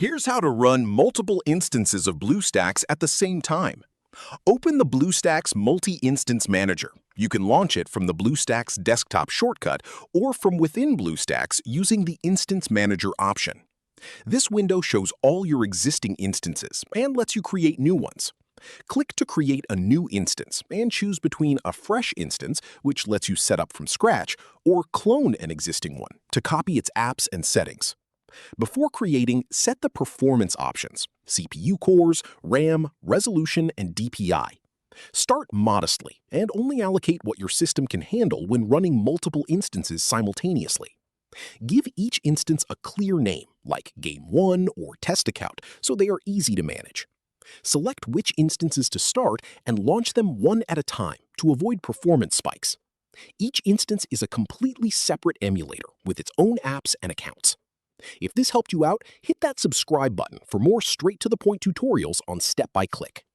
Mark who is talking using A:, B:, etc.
A: Here's how to run multiple instances of BlueStacks at the same time. Open the BlueStacks Multi-Instance Manager. You can launch it from the BlueStacks desktop shortcut or from within BlueStacks using the Instance Manager option. This window shows all your existing instances and lets you create new ones. Click to create a new instance and choose between a fresh instance, which lets you set up from scratch, or clone an existing one to copy its apps and settings. Before creating, set the performance options: CPU cores, RAM, resolution, and DPI. Start modestly and only allocate what your system can handle when running multiple instances simultaneously. Give each instance a clear name, like Game 1 or Test Account, so they are easy to manage. Select which instances to start and launch them one at a time to avoid performance spikes. Each instance is a completely separate emulator with its own apps and accounts. If this helped you out, hit that subscribe button for more straight-to-the-point tutorials on step-by-click.